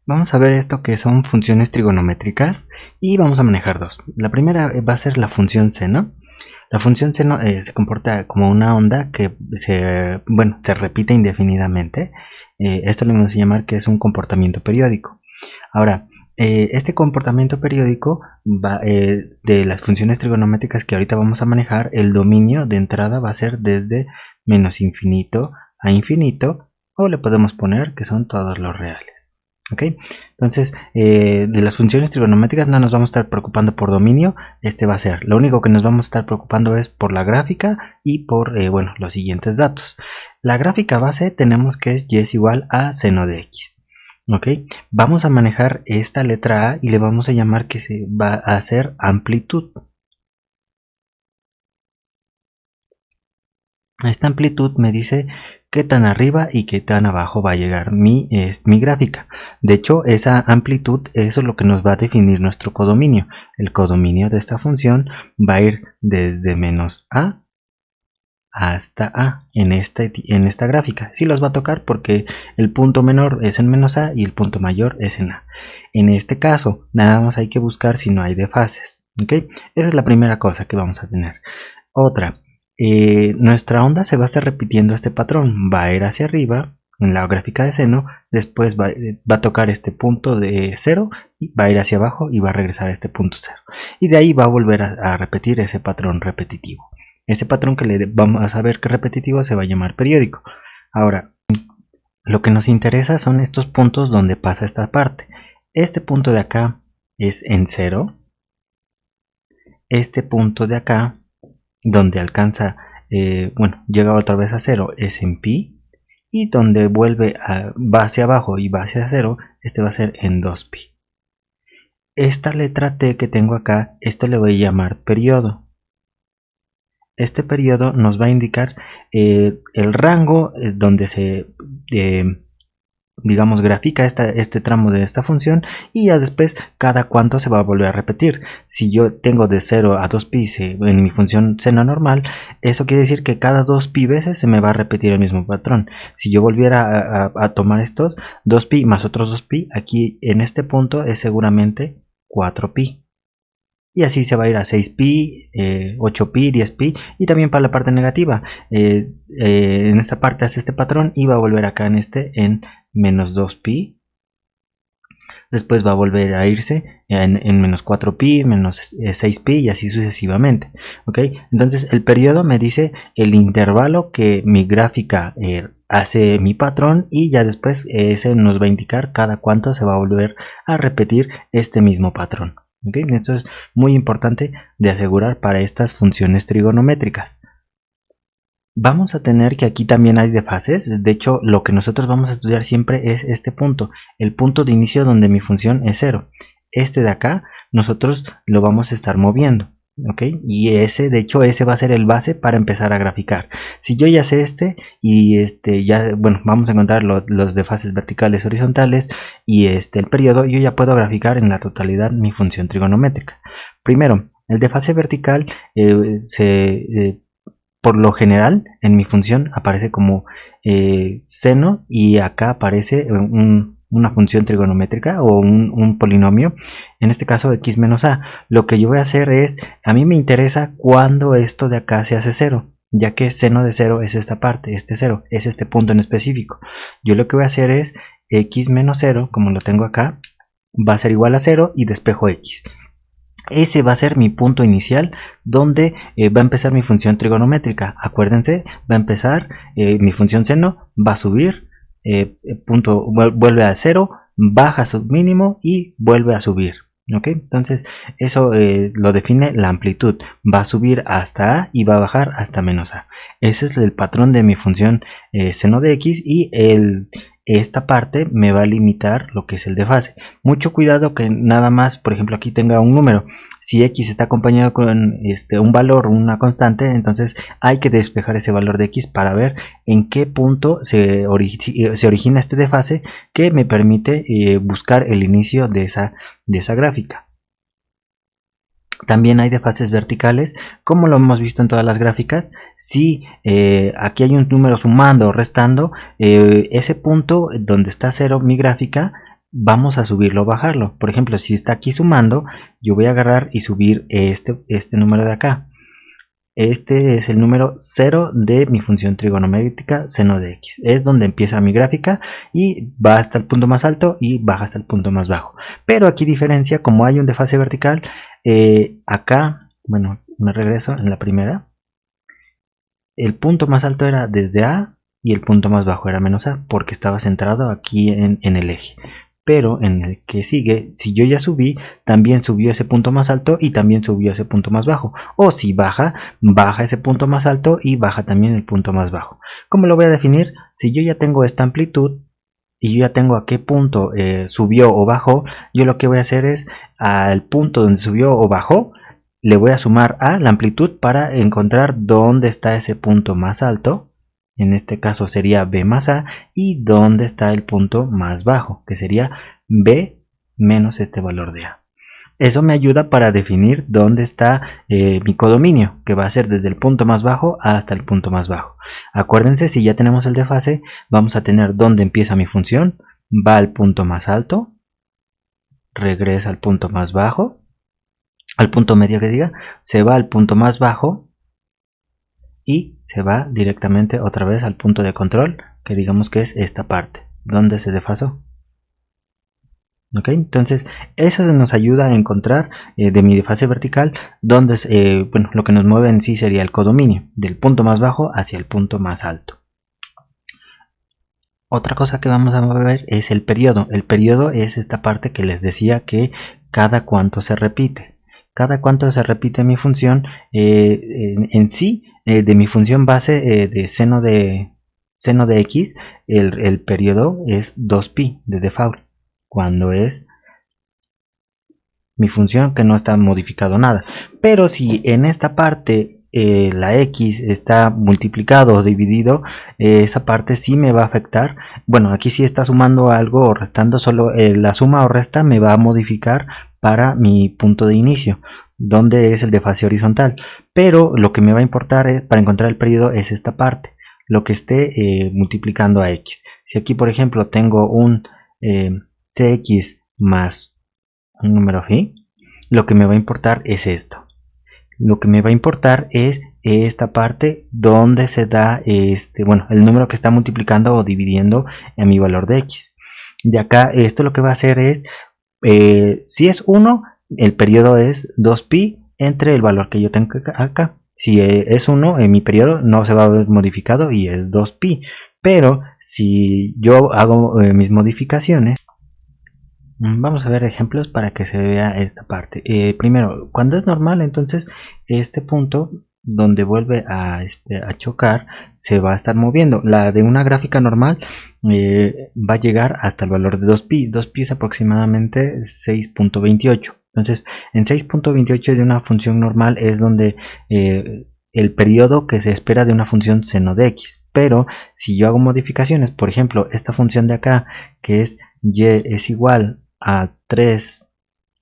Vamos a ver esto que son funciones trigonométricas y vamos a manejar dos. La primera va a ser la función seno. La función seno se comporta como una onda que se repite indefinidamente. Esto le vamos a llamar que es un comportamiento periódico. Ahora, este comportamiento periódico de las funciones trigonométricas que ahorita vamos a manejar, el dominio de entrada va a ser desde menos infinito a infinito, o le podemos poner que son todos los reales. ¿Ok? Entonces, de las funciones trigonométricas no nos vamos a estar preocupando por dominio, este va a ser. Lo único que nos vamos a estar preocupando es por la gráfica y por, los siguientes datos. La gráfica base tenemos que y es igual a seno de x. ¿Ok? Vamos a manejar esta letra A y le vamos a llamar que se va a hacer amplitud. Esta amplitud me dice qué tan arriba y qué tan abajo va a llegar mi gráfica. De hecho, esa amplitud, eso es lo que nos va a definir nuestro codominio. El codominio de esta función va a ir desde menos a hasta a en esta gráfica. Sí los va a tocar porque el punto menor es en menos a y el punto mayor es en a. En este caso, nada más hay que buscar si no hay desfases. ¿Ok? Esa es la primera cosa que vamos a tener. Otra. Nuestra onda se va a estar repitiendo este patrón, va a ir hacia arriba en la gráfica de seno, después va a tocar este punto de 0, va a ir hacia abajo y va a regresar a este punto 0, y de ahí va a volver a repetir ese patrón repetitivo. Ese patrón que le vamos a ver que es repetitivo se va a llamar periódico. Ahora, lo que nos interesa son estos puntos donde pasa esta parte. Este punto de acá es en 0, este punto de acá donde alcanza, llega otra vez a 0 es en pi, y donde va hacia abajo y va hacia 0, este va a ser en 2pi. Esta letra T que tengo acá, esto le voy a llamar periodo. Este periodo nos va a indicar el rango donde se grafica este tramo de esta función, y ya después cada cuánto se va a volver a repetir. Si yo tengo de 0 a 2pi en mi función seno normal, eso quiere decir que cada 2pi veces se me va a repetir el mismo patrón. Si yo volviera a tomar estos 2pi más otros 2pi, aquí en este punto es seguramente 4pi. Y así se va a ir a 6pi, 8pi, 10pi, y también para la parte negativa. En esta parte hace este patrón y va a volver acá en menos 2pi. Después va a volver a irse en menos 4pi, menos 6pi y así sucesivamente. ¿Ok? Entonces el periodo me dice el intervalo que mi gráfica hace mi patrón, y ya después ese nos va a indicar cada cuánto se va a volver a repetir este mismo patrón. ¿Okay? Esto es muy importante de asegurar para estas funciones trigonométricas. Vamos a tener que aquí también hay desfases. De hecho, lo que nosotros vamos a estudiar siempre es este punto, el punto de inicio donde mi función es 0. Este de acá nosotros lo vamos a estar moviendo. ¿Ok? Y de hecho ese va a ser el base para empezar a graficar. Si yo ya sé y vamos a encontrar los desfases verticales, horizontales y el periodo, yo ya puedo graficar en la totalidad mi función trigonométrica. Primero, el desfase vertical por lo general en mi función aparece como seno, y acá aparece una función trigonométrica o un polinomio, en este caso x menos a. Lo que yo voy a hacer es, a mí me interesa cuando esto de acá se hace 0, ya que seno de 0 es esta parte, este 0, es este punto en específico. Yo lo que voy a hacer es x menos 0, como lo tengo acá, va a ser igual a 0 y despejo x. Ese va a ser mi punto inicial donde va a empezar mi función trigonométrica. Acuérdense, va a empezar mi función seno, va a subir, vuelve a 0, baja su mínimo y vuelve a subir. ¿Ok? Entonces eso lo define la amplitud. Va a subir hasta a y va a bajar hasta menos a. Ese es el patrón de mi función seno de x, y esta parte me va a limitar lo que es el desfase. Mucho cuidado que nada más, por ejemplo, aquí tenga un número. Si x está acompañado con un valor, una constante, entonces hay que despejar ese valor de x para ver en qué punto se origina este desfase que me permite buscar el inicio de esa gráfica. También hay desfases verticales, como lo hemos visto en todas las gráficas. Si aquí hay un número sumando o restando, ese punto donde está 0 mi gráfica vamos a subirlo o bajarlo. Por ejemplo, si está aquí sumando, yo voy a agarrar y subir este número de acá. Este es el número 0 de mi función trigonométrica seno de x. Es donde empieza mi gráfica y va hasta el punto más alto y baja hasta el punto más bajo. Pero aquí diferencia, como hay un desfase vertical, acá, bueno, me regreso en la primera. El punto más alto era desde A y el punto más bajo era menos A, porque estaba centrado aquí en el eje. Pero en el que sigue, si yo ya subí, también subió ese punto más alto y también subió ese punto más bajo. O si baja, baja ese punto más alto y baja también el punto más bajo. ¿Cómo lo voy a definir? Si yo ya tengo esta amplitud y yo ya tengo a qué punto subió o bajó, yo lo que voy a hacer es al punto donde subió o bajó, le voy a sumar a la amplitud para encontrar dónde está ese punto más alto. En este caso sería B más A, y dónde está el punto más bajo, que sería B menos este valor de A. Eso me ayuda para definir dónde está mi codominio, que va a ser desde el punto más bajo hasta el punto más bajo. Acuérdense, si ya tenemos el desfase, vamos a tener dónde empieza mi función, va al punto más alto, regresa al punto más bajo, al punto medio que diga, se va al punto más bajo, y se va directamente otra vez al punto de control, que digamos que es esta parte donde se desfasó. ¿Ok? Entonces eso nos ayuda a encontrar de mi desfase vertical donde bueno, lo que nos mueve en sí sería el codominio, del punto más bajo hacia el punto más alto. Otra cosa que vamos a ver es el periodo. El periodo es esta parte que les decía que cada cuánto se repite. Cada cuánto se repite mi función en sí, de mi función base de seno de x, el periodo es 2pi de default, cuando es mi función que no está modificado nada. Pero si en esta parte la x está multiplicado o dividido, esa parte sí me va a afectar. Bueno, aquí sí está sumando algo o restando, solo la suma o resta me va a modificar para mi punto de inicio, donde es el desfase horizontal. Pero lo que me va a importar para encontrar el periodo es esta parte, lo que esté multiplicando a x. Si aquí por ejemplo tengo un cx más un número phi, lo que me va a importar es esto. Lo que me va a importar es esta parte donde se da bueno, el número que está multiplicando o dividiendo en mi valor de x. De acá, esto lo que va a hacer es, si es 1, el periodo es 2pi entre el valor que yo tengo acá. Si es 1, mi periodo no se va a ver modificado y es 2pi. Pero si yo hago mis modificaciones, vamos a ver ejemplos para que se vea esta parte. Primero, cuando es normal, entonces este punto donde vuelve a chocar se va a estar moviendo. La de una gráfica normal va a llegar hasta el valor de 2pi. 2pi es aproximadamente 6.28. Entonces, en 6.28 de una función normal es donde el periodo que se espera de una función seno de x. Pero si yo hago modificaciones, por ejemplo, esta función de acá, que es y es igual a 3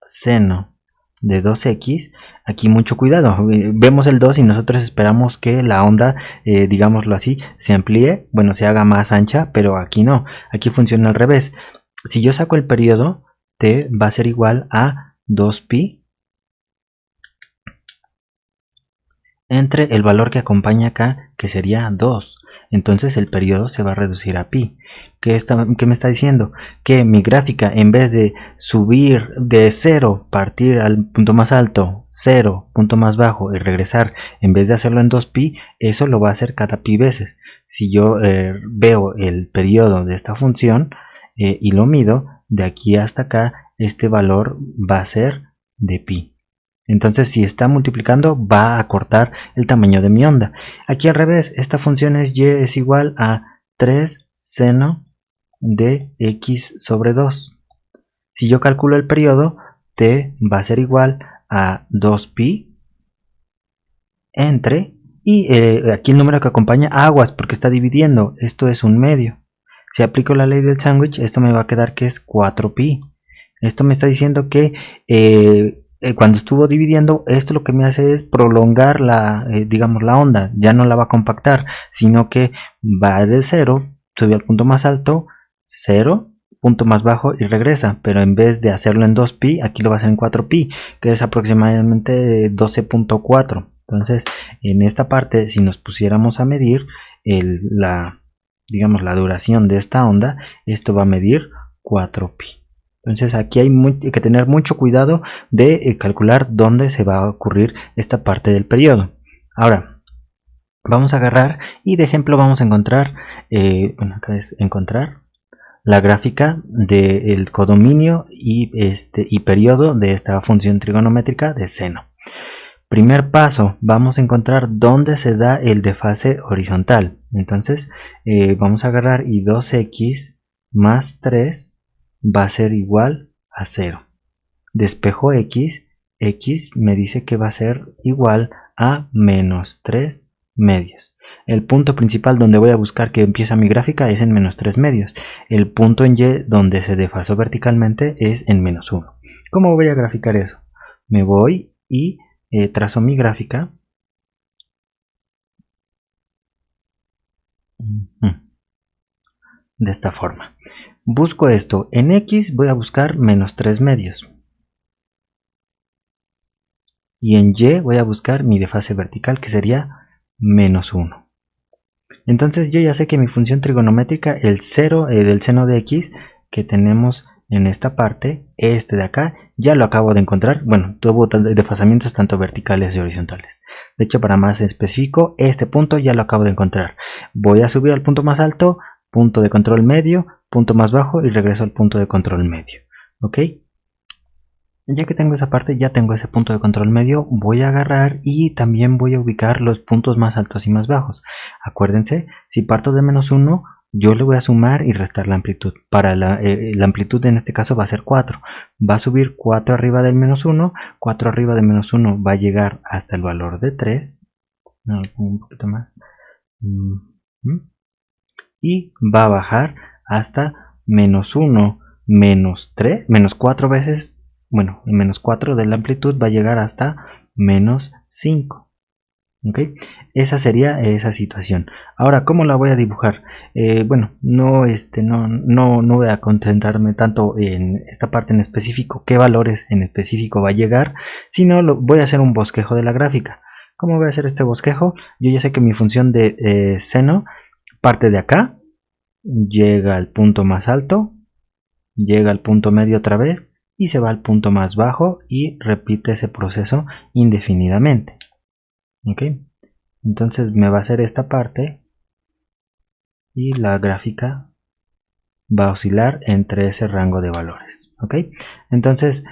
seno de 2x, aquí mucho cuidado, vemos el 2 y nosotros esperamos que la onda, digámoslo así, se amplíe, bueno, se haga más ancha, pero aquí no, aquí funciona al revés. Si yo saco el periodo, t va a ser igual a 2pi entre el valor que acompaña acá, que sería 2. Entonces el periodo se va a reducir a pi. ¿Qué me está diciendo? Que mi gráfica, en vez de subir de 0, partir al punto más alto, 0, punto más bajo y regresar, en vez de hacerlo en 2pi, eso lo va a hacer cada pi veces. Si yo veo el periodo de esta función y lo mido, de aquí hasta acá, este valor va a ser de pi. Entonces, si está multiplicando, va a cortar el tamaño de mi onda. Aquí al revés, esta función es y es igual a 3 seno de x sobre 2. Si yo calculo el periodo, t va a ser igual a 2pi entre, y aquí el número que acompaña, aguas, porque está dividiendo, esto es un medio. Si aplico la ley del sándwich, esto me va a quedar que es 4pi. Esto me está diciendo que cuando estuvo dividiendo, esto lo que me hace es prolongar digamos, la onda. Ya no la va a compactar, sino que va de 0, sube al punto más alto, 0, punto más bajo y regresa, pero en vez de hacerlo en 2pi, aquí lo va a hacer en 4pi, que es aproximadamente 12.4. Entonces, en esta parte, si nos pusiéramos a medir digamos, la duración de esta onda, esto va a medir 4pi. Entonces aquí hay que tener mucho cuidado de calcular dónde se va a ocurrir esta parte del periodo. Ahora, vamos a agarrar y de ejemplo vamos a encontrar, acá es encontrar la gráfica del codominio y periodo de esta función trigonométrica de seno. Primer paso, vamos a encontrar dónde se da el desfase horizontal. Entonces vamos a agarrar y 2x más 3 va a ser igual a 0. Despejo x me dice que va a ser igual a menos 3 medios. El punto principal donde voy a buscar que empieza mi gráfica es en menos 3 medios. El punto en y donde se desfasó verticalmente es en menos 1. ¿Cómo voy a graficar eso? Me voy y trazo mi gráfica. De esta forma. Busco esto. En x voy a buscar menos 3 medios. Y en y voy a buscar mi desfase vertical, que sería menos 1. Entonces yo ya sé que mi función trigonométrica, el 0 del seno de x que tenemos en esta parte, este de acá, ya lo acabo de encontrar. Bueno, tuvo desfasamientos tanto verticales y horizontales. De hecho, para más específico, este punto ya lo acabo de encontrar. Voy a subir al punto más alto, punto de control medio, punto más bajo y regreso al punto de control medio. ¿Ok? Ya que tengo esa parte, ya tengo ese punto de control medio, voy a agarrar y también voy a ubicar los puntos más altos y más bajos. Acuérdense, si parto de menos 1, yo le voy a sumar y restar la amplitud. Para la amplitud en este caso va a ser 4. Va a subir 4 arriba del menos 1, 4 arriba de menos 1 va a llegar hasta el valor de 3. No, un poquito más. Y va a bajar hasta menos 1, menos 3, menos 4 veces. Bueno, el menos 4 de la amplitud va a llegar hasta menos 5. ¿Ok? Esa sería esa situación. Ahora, ¿cómo la voy a dibujar? Bueno, no voy a concentrarme tanto en esta parte en específico, qué valores en específico va a llegar, sino voy a hacer un bosquejo de la gráfica. ¿Cómo voy a hacer este bosquejo? Yo ya sé que mi función de seno parte de acá, llega al punto más alto, llega al punto medio otra vez, y se va al punto más bajo y repite ese proceso indefinidamente. ¿Ok? Entonces me va a hacer esta parte y la gráfica va a oscilar entre ese rango de valores. ¿Ok? Entonces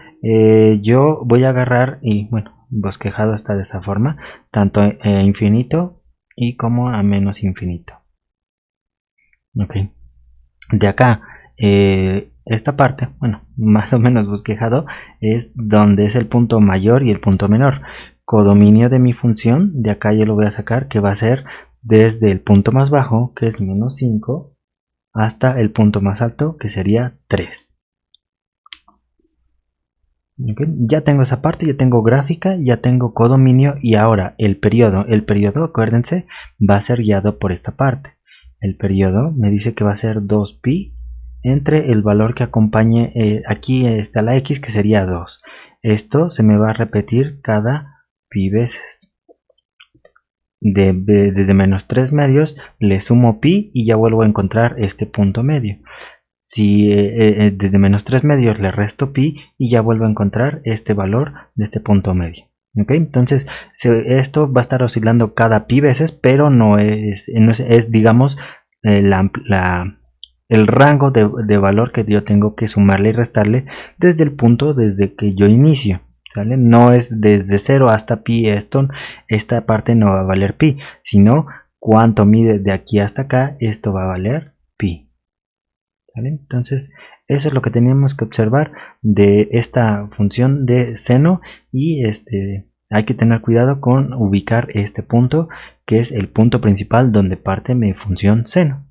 yo voy a agarrar y bueno, bosquejado está de esta forma, tanto a infinito y como a menos infinito. ¿Ok? De acá esta parte, bueno, más o menos bosquejado, es donde es el punto mayor y el punto menor. Codominio de mi función, de acá yo lo voy a sacar, que va a ser desde el punto más bajo, que es menos 5, hasta el punto más alto, que sería 3. ¿Okay? Ya tengo esa parte, ya tengo gráfica, ya tengo codominio y ahora el periodo. El periodo, acuérdense, va a ser guiado por esta parte. El periodo me dice que va a ser 2pi entre el valor que acompañe, aquí está la x que sería 2. Esto se me va a repetir cada pi veces. Desde menos 3 medios le sumo pi y ya vuelvo a encontrar este punto medio. Si desde menos 3 medios le resto pi y ya vuelvo a encontrar este valor de este punto medio. ¿Okay? Entonces esto va a estar oscilando cada pi veces, pero no es digamos, el rango de valor que yo tengo que sumarle y restarle desde el punto desde que yo inicio. ¿Sale? No es desde 0 hasta pi, esta parte no va a valer pi, sino cuánto mide de aquí hasta acá, esto va a valer pi. ¿Vale? Entonces eso es lo que tenemos que observar de esta función de seno y hay que tener cuidado con ubicar este punto que es el punto principal donde parte mi función seno.